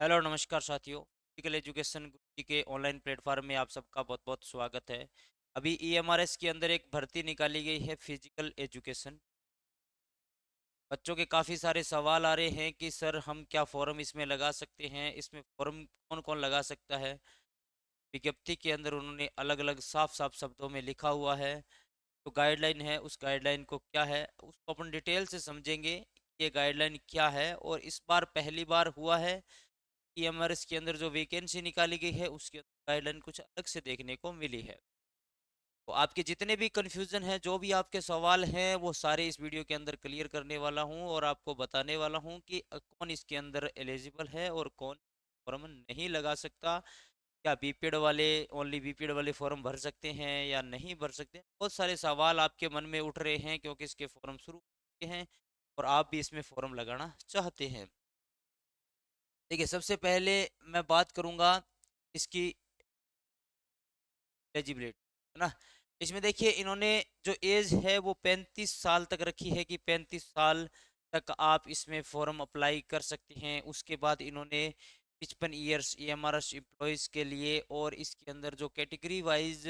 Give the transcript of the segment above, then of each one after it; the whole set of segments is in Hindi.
हेलो नमस्कार साथियों। फिजिकल एजुकेशन गुरु जी के ऑनलाइन प्लेटफॉर्म में आप सबका बहुत बहुत स्वागत है। अभी ईएमआरएस के अंदर एक भर्ती निकाली गई है फिजिकल एजुकेशन। बच्चों के काफ़ी सारे सवाल आ रहे हैं कि सर हम क्या फॉर्म इसमें लगा सकते हैं, इसमें फॉर्म कौन कौन लगा सकता है। विज्ञप्ति के अंदर उन्होंने अलग अलग साफ साफ शब्दों में लिखा हुआ है। तो गाइडलाइन है, उस गाइडलाइन को क्या है उसको अपन डिटेल से समझेंगे। ये गाइडलाइन क्या है और इस बार पहली बार हुआ है ईएमआरएस के अंदर जो वैकेंसी निकाली गई है उसके गाइडलाइन कुछ अलग से देखने को मिली है। तो आपके जितने भी कंफ्यूजन है, जो भी आपके सवाल हैं, वो सारे इस वीडियो के अंदर क्लियर करने वाला हूं और आपको बताने वाला हूं कि कौन इसके अंदर एलिजिबल है और कौन फॉर्म नहीं लगा सकता। क्या बीपीएड वाले ओनली बीपीएड वाले फॉर्म भर सकते हैं या नहीं भर सकते। बहुत सारे सवाल आपके मन में उठ रहे हैं क्योंकि इसके फॉर्म शुरू हो चुके हैं और आप भी इसमें फॉर्म लगाना चाहते हैं। देखिए, सबसे पहले मैं बात करूंगा इसकी एलिजिबिलिटी, है ना। इसमें देखिए इन्होंने जो एज है वो 35 साल तक रखी है कि 35 साल तक आप इसमें फॉर्म अप्लाई कर सकते हैं। उसके बाद इन्होंने 55 ईयर्स ईएमआरएस एम्प्लॉयज़ के लिए और इसके अंदर जो कैटेगरी वाइज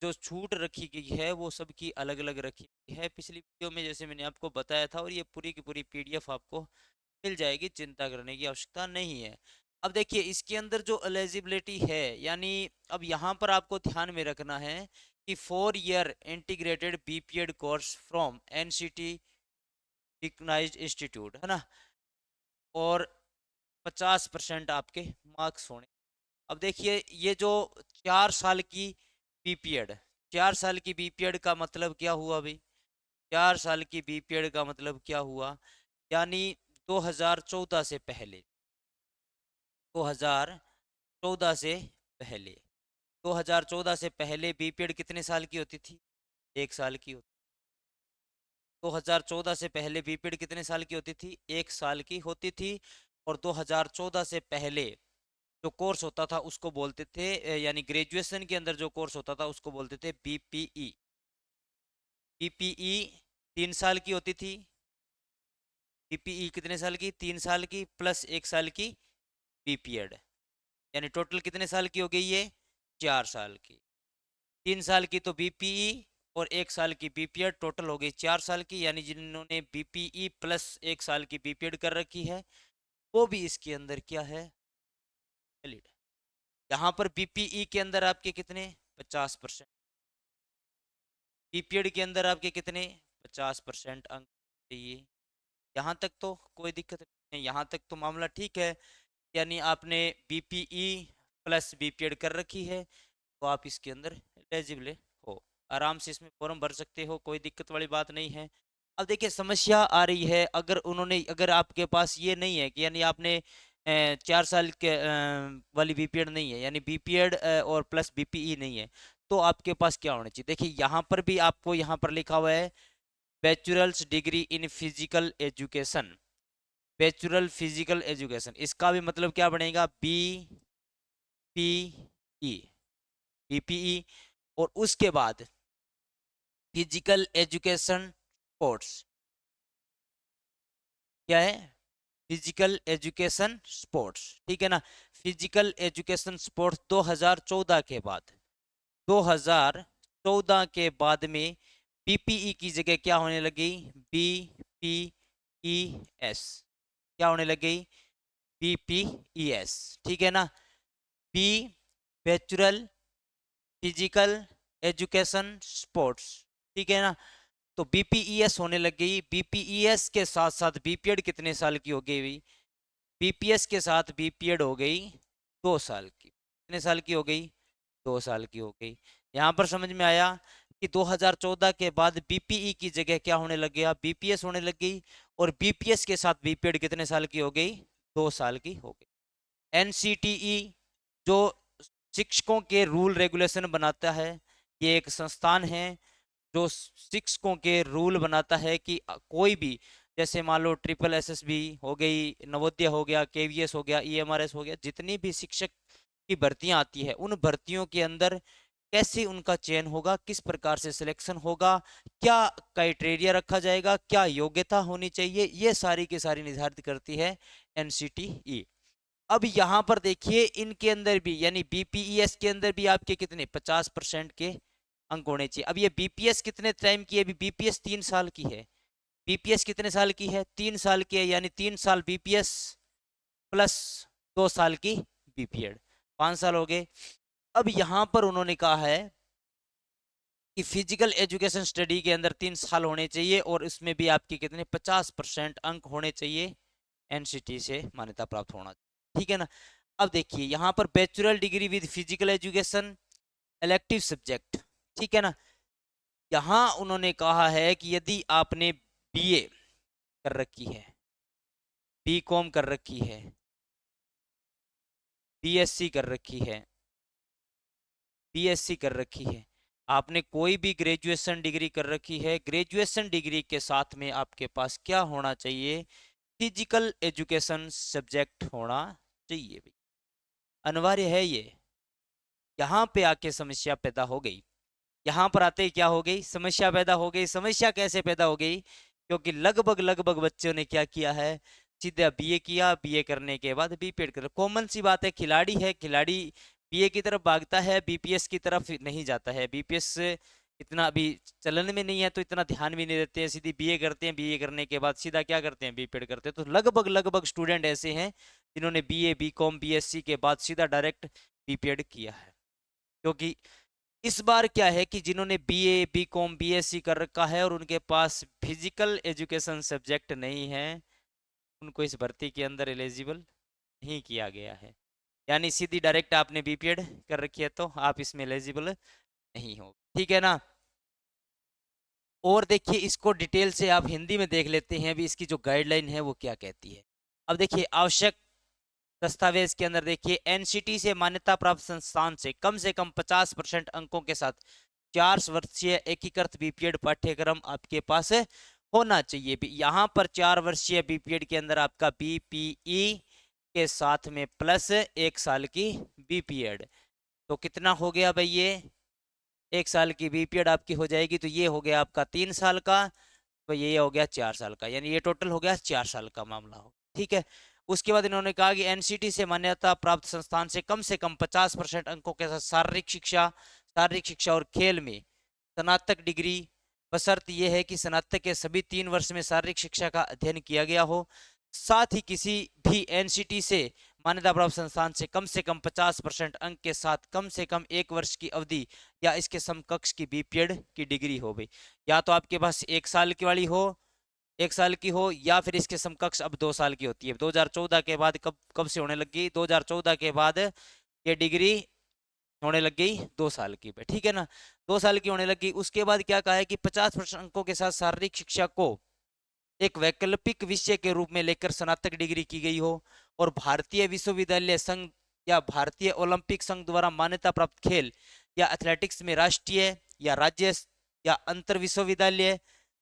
जो छूट रखी गई है वो सबकी अलग अलग रखी गई है। पिछली वीडियो में जैसे मैंने आपको बताया था, और ये पूरी की पूरी पीडीएफ आपको मिल जाएगी, चिंता करने की आवश्यकता नहीं है। अब देखिए इसके अंदर जो एलिजिबिलिटी है, यानी अब यहाँ पर आपको ध्यान में रखना है कि 4 year integrated BPEd course from NCT recognised institute, है ना, और 50% आपके मार्क्स होने। अब देखिए ये जो 4 साल की बीपीएड, 4 साल की बीपीएड का मतलब क्या हुआ भाई? 4 साल की बीपीएड का मतलब क्या हुआ? यानी 2014 से पहले, 2014 से पहले, 2014 से पहले बीपीएड कितने साल की होती थी? 1 साल की होती। 2014 से पहले बीपीएड कितने साल की होती थी? 1 साल की होती थी। और 2014 से पहले जो कोर्स होता था उसको बोलते थे यानी ग्रेजुएशन के अंदर जो कोर्स होता था उसको बोलते थे बीपीई। बीपीई 3 साल की होती थी। बीपीई कितने साल की? 3 साल की प्लस 1 साल की बीपीएड, यानी टोटल कितने साल की हो गई ये? 4 साल की। 3 साल की तो बीपीई और 1 साल की बीपीएड, टोटल हो गई 4 साल की। यानी जिन्होंने बीपीई प्लस 1 साल की बीपीएड कर रखी है वो भी इसके अंदर क्या है? वैलिड। यहाँ पर बीपीई के अंदर आपके कितने? 50%। बीपीएड के अंदर आपके कितने? 50% अंक चाहिए। यहाँ तक तो कोई दिक्कत नहीं है, यहाँ तक तो मामला ठीक है। यानी आपने बीपीई प्लस बीपीएड कर रखी है तो आप इसके अंदर एलिजिबल हो, आराम से इसमें फॉर्म भर सकते हो, कोई दिक्कत वाली बात नहीं है। अब देखिए समस्या आ रही है, अगर आपके पास ये नहीं है कि यानी आपने 4 साल के वाली बीपीएड नहीं है, यानी बीपीएड और प्लस बीपीई नहीं है, तो आपके पास क्या होना चाहिए? देखिए यहाँ पर भी आपको यहाँ पर लिखा हुआ है bachelors degree in physical education. Bachelor physical education, इसका भी मतलब क्या बनेगा? बीपीई। बीपीई और उसके बाद फिजिकल एजुकेशन स्पोर्ट्स। क्या है? फिजिकल एजुकेशन स्पोर्ट्स, ठीक है ना। फिजिकल एजुकेशन स्पोर्ट्स 2014 के बाद, 2014 के बाद में बीपीई की जगह क्या होने लगी? बीपीईएस। क्या होने लगी? बीपीईएस, ठीक है ना। B bachelor physical education sports, ठीक है ना। तो बीपीईएस होने लग गई। बीपीईएस के साथ साथ बीपीएड कितने साल की हो गई? बीपीएस के साथ बीपीएड हो गई 2 साल की। कितने साल की हो गई? 2 साल की हो गई। यहाँ पर समझ में आया कि 2014 के बाद बीपीई की जगह क्या होने लग गया? बीपीएस होने लग गई। और बीपीएस के साथ बीपीएड कितने साल की हो गई? 2 साल की हो गई। एनसीटीई जो शिक्षकों के रूल रेगुलेशन बनाता है, ये एक संस्थान है जो शिक्षकों के रूल बनाता है कि कोई भी, जैसे मान लो ट्रिपल एसएसबी हो गई, नवोदय हो गया, केवीएस हो गया, ईएमआरएस हो गया, जितनी भी शिक्षक की भर्तियां आती है उन भर्तियों के अंदर कैसे उनका चयन होगा, किस प्रकार से सिलेक्शन होगा, क्या क्राइटेरिया रखा जाएगा, क्या योग्यता होनी चाहिए, ये सारी की सारी निर्धारित करती है एनसीटीई। अब यहां पर देखिए इनके अंदर भी यानी बीपीईएस के अंदर भी आपके कितने 50% के अंक होने चाहिए। अब ये बीपीएस कितने टाइम की है? अभी बीपीएस 3 साल की है। बीपीएस कितने साल की है? 3 साल की है, यानी 3 साल बीपीएस प्लस 2 साल की बीपीएड, 5 साल हो गए। अब यहां पर उन्होंने कहा है कि फिजिकल एजुकेशन स्टडी के अंदर 3 साल होने चाहिए और इसमें भी आपके कितने 50% अंक होने चाहिए, एनसीटी से मान्यता प्राप्त होना चाहिए, ठीक है ना। अब देखिए यहां पर bachelor degree with physical education elective subject, ठीक है ना। यहां उन्होंने कहा है कि यदि आपने बीए कर रखी है, बीकॉम कर रखी है, बीएससी कर रखी है, बीएससी कर रखी है, आपने कोई भी ग्रेजुएशन डिग्री कर रखी है, ग्रेजुएशन डिग्री के साथ में आपके पास क्या होना चाहिए? फिजिकल एजुकेशन सब्जेक्ट होना चाहिए भाई, अनिवार्य है ये। यहां पे आके समस्या पैदा हो गई। यहां पर आते ही क्या हो गई? समस्या पैदा हो गई। समस्या कैसे पैदा हो गई? क्योंकि लगभग लगभग बच्चों ने क्या किया है, सीधा बीए किया, बीए करने के बाद बीपीएड कर। कॉमन सी बात है, खिलाड़ी है, खिलाड़ी बीए की तरफ भागता है, बीपीएस की तरफ नहीं जाता है। बीपीएस इतना अभी चलन में नहीं है तो इतना ध्यान भी नहीं देते हैं, सीधी बीए करते हैं, बीए करने के बाद सीधा क्या करते हैं? बीपीएड करते हैं। तो लगभग लगभग स्टूडेंट ऐसे हैं जिन्होंने बीए, बीकॉम, बीएससी के बाद सीधा डायरेक्ट बीपीएड किया है। क्योंकि इस बार क्या है कि जिन्होंने बीए, बीकॉम, बीएससी कर रखा है और उनके पास फिजिकल एजुकेशन सब्जेक्ट नहीं है, उनको इस भर्ती के अंदर एलिजिबल नहीं किया गया है। यानी सीधी डायरेक्ट आपने बीपीएड कर रखी है तो आप इसमें एलिजिबल नहीं हो, ठीक है ना। और देखिए इसको डिटेल से आप हिंदी में देख लेते हैं, अभी इसकी जो गाइडलाइन है वो क्या कहती है। अब देखिए आवश्यक दस्तावेज के अंदर देखिए, एनसीटी से मान्यता प्राप्त संस्थान से कम 50% अंकों के साथ 4 वर्षीय एकीकृत बीपीएड पाठ्यक्रम आपके पास होना चाहिए। यहाँ पर 4 वर्षीय बीपीएड के अंदर आपका बीपीई के साथ में प्लस 1 साल की बीपीएड, तो कितना हो गया भाई? ये 1 साल की बीपीएड आपकी हो जाएगी, तो ये हो गया आपका 3 साल का, तो ये हो गया 4 साल का, यानी ये टोटल हो गया 4 साल का मामला हो, ठीक है। उसके बाद इन्होंने कहा कि एनसीटी से मान्यता प्राप्त संस्थान से कम 50% अंकों के साथ शारीरिक शिक्षा और खेल में स्नातक डिग्री, बशर्त यह है कि स्नातक के सभी 3 वर्ष में शारीरिक शिक्षा का अध्ययन किया गया हो। साथ ही किसी भी एनसीटी से मान्यता प्राप्त संस्थान से कम 50% अंक के साथ कम से कम 1 वर्ष की अवधि या इसके समकक्ष की बीपीएड की डिग्री हो भाई। या तो आपके पास 1 साल की वाली हो, 1 साल की हो, या फिर इसके समकक्ष अब 2 साल की होती है। 2014 के बाद कब कब से होने लगी? 2014 के बाद ये डिग्री होने लग गई 2 साल की पे, ठीक है ना। 2 साल की होने लगी। उसके बाद क्या कहा है कि 50% अंकों के साथ शारीरिक शिक्षा को एक वैकल्पिक विषय के रूप में लेकर स्नातक डिग्री की गई हो, और भारतीय विश्वविद्यालय संघ या भारतीय ओलंपिक संघ द्वारा मान्यता प्राप्त खेल या एथलेटिक्स में राष्ट्रीय या राज्य या अंतर विश्वविद्यालय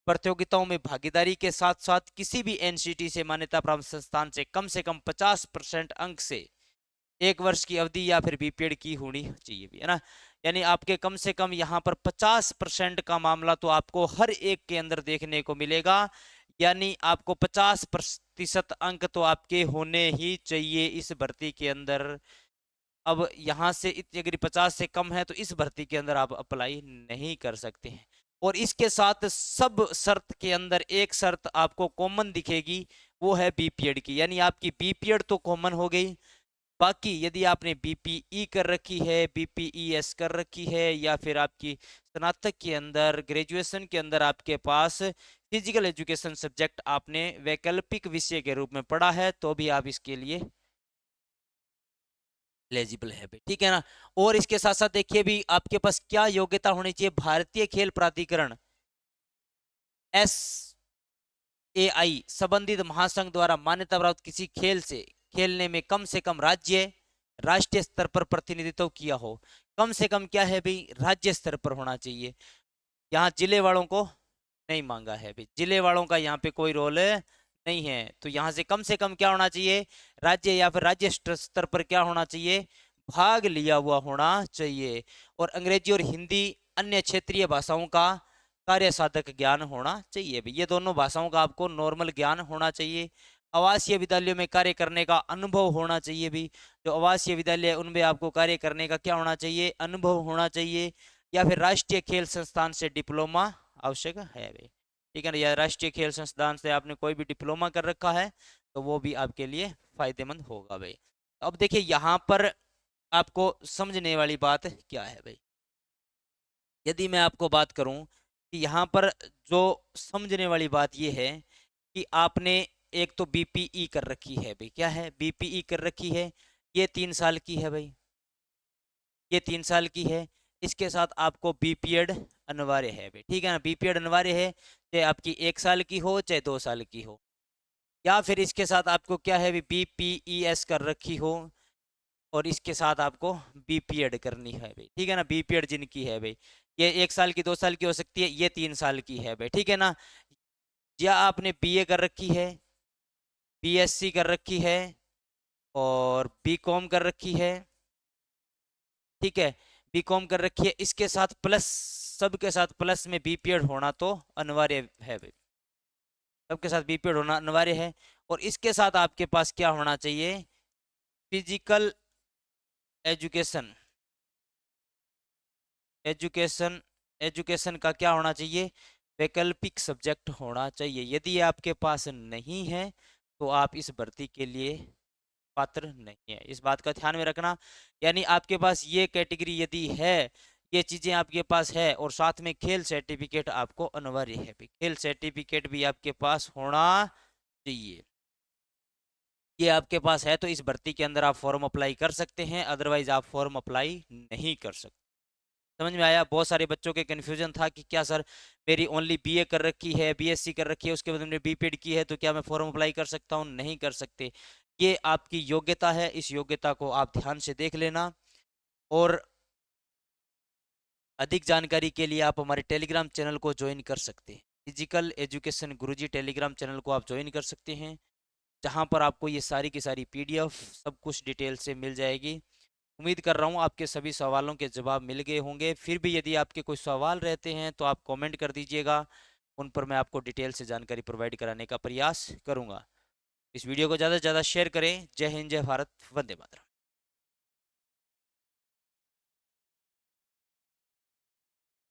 प्रतियोगिताओं में भागीदारी के साथ साथ किसी भी एनसीटी से मान्यता प्राप्त संस्थान से कम 50% अंक से 1 वर्ष की अवधि या फिर बीपीएड की होनी चाहिए भी, है ना। यानी आपके कम से कम यहाँ पर 50% का मामला तो आपको हर एक के अंदर देखने को मिलेगा। यानी आपको 50% अंक तो आपके होने ही चाहिए इस भर्ती के अंदर। अब यहाँ से अगर 50 से कम है तो इस भर्ती के अंदर आप अप्लाई नहीं कर सकते हैं। और इसके साथ सब शर्त के अंदर एक शर्त आपको कॉमन दिखेगी, वो है बीपीएड की, यानी आपकी बीपीएड तो कॉमन हो गई। बाकी यदि आपने बीपीई कर रखी है, बीपीईएस कर रखी है, या फिर आपकी स्नातक के अंदर, ग्रेजुएशन के अंदर आपके पास फिजिकल एजुकेशन सब्जेक्ट आपने वैकल्पिक विषय के रूप में पढ़ा है, तो भी आप इसके लिए एलिजिबल है भाई, ठीक है ना। और इसके साथ साथ देखिए भी आपके पास क्या योग्यता होनी चाहिए। भारतीय खेल प्राधिकरण एस एआई संबंधित महासंघ द्वारा मान्यता प्राप्त किसी खेल से खेलने में कम से कम राज्य राष्ट्रीय स्तर पर प्रतिनिधित्व किया हो। कम से कम क्या है भाई? राज्य स्तर पर होना चाहिए। यहाँ जिले वालों को नहीं मांगा है भाई, जिले वालों का यहाँ पे कोई रोल नहीं है। तो यहाँ से कम क्या होना चाहिए? राज्य या फिर राज्य स्तर पर क्या होना चाहिए? भाग लिया हुआ होना चाहिए। और अंग्रेजी और हिंदी अन्य क्षेत्रीय भाषाओं का कार्य साधक ज्ञान होना चाहिए भी। ये दोनों भाषाओं का आपको नॉर्मल ज्ञान होना चाहिए। आवासीय विद्यालयों में कार्य करने का अनुभव होना चाहिए भी। जो आवासीय विद्यालय है उनमें आपको कार्य करने का क्या होना चाहिए, अनुभव होना चाहिए। या फिर राष्ट्रीय खेल संस्थान से डिप्लोमा आवश्यक है भाई, ठीक है ना। या राष्ट्रीय खेल संस्थान से आपने कोई भी डिप्लोमा कर रखा है तो वो भी आपके लिए फायदेमंद होगा भाई। अब देखिए यहाँ पर आपको समझने वाली बात क्या है भाई। यदि मैं आपको बात करूं कि यहाँ पर जो समझने वाली बात ये है कि आपने एक तो बीपीई कर रखी है भाई, क्या है, बीपीई कर रखी है। ये 3 साल की है भाई, ये 3 साल की है। इसके साथ आपको बीपीएड अनिवार्य है भाई, ठीक है ना। बीपीएड अनिवार्य है, चाहे आपकी 1 साल की हो चाहे 2 साल की हो। या फिर इसके साथ आपको क्या है, बीपीईएस कर रखी हो और इसके साथ आपको बीपीएड करनी है भाई, ठीक है ना। बीपीएड जिनकी है भाई, ये 1 साल की 2 साल की हो सकती है, ये 3 साल की है भाई, ठीक है ना। या आपने बीए कर रखी है, बीएससी कर रखी है और बीकॉम कर रखी है, ठीक है। बीकॉम कर रखी है, इसके साथ प्लस, सबके साथ प्लस में बीपीएड होना तो अनिवार्य है भाई, सबके साथ बीपीएड होना अनिवार्य है। और इसके साथ आपके पास क्या होना चाहिए, फिजिकल एजुकेशन, एजुकेशन, एजुकेशन का क्या होना चाहिए, वैकल्पिक सब्जेक्ट होना चाहिए। यदि आपके पास नहीं है तो आप इस भर्ती के लिए पात्र नहीं है, इस बात का ध्यान में रखना। यानी आपके पास ये कैटेगरी यदि है, ये चीजें आपके पास है और साथ में खेल सर्टिफिकेट आपको अनिवार्य है भी, खेल सर्टिफिकेट भी आपके पास होना चाहिए। ये आपके पास है तो इस भर्ती के अंदर आप फॉर्म अप्लाई कर सकते हैं, अदरवाइज आप फॉर्म अप्लाई नहीं कर सकते। समझ में आया। बहुत सारे बच्चों के कन्फ्यूजन था कि क्या सर मेरी ओनली बीए कर रखी है, बीएससी कर रखी है, उसके बाद मैंने बीपीएड की है तो क्या मैं फॉर्म अप्लाई कर सकता हूँ, नहीं कर सकते। ये आपकी योग्यता है, इस योग्यता को आप ध्यान से देख लेना। और अधिक जानकारी के लिए आप हमारे टेलीग्राम चैनल को ज्वाइन कर सकते हैं, फिजिकल एजुकेशन गुरुजी टेलीग्राम चैनल को आप ज्वाइन कर सकते हैं, जहाँ पर आपको ये सारी की सारी पीडीएफ सब कुछ डिटेल से मिल जाएगी। उम्मीद कर रहा हूँ आपके सभी सवालों के जवाब मिल गए होंगे। फिर भी यदि आपके कोई सवाल रहते हैं तो आप कमेंट कर दीजिएगा, उन पर मैं आपको डिटेल से जानकारी प्रोवाइड कराने का प्रयास करूँगा। इस वीडियो को ज़्यादा से ज़्यादा शेयर करें। जय हिंद, जय भारत, वंदे मातरम।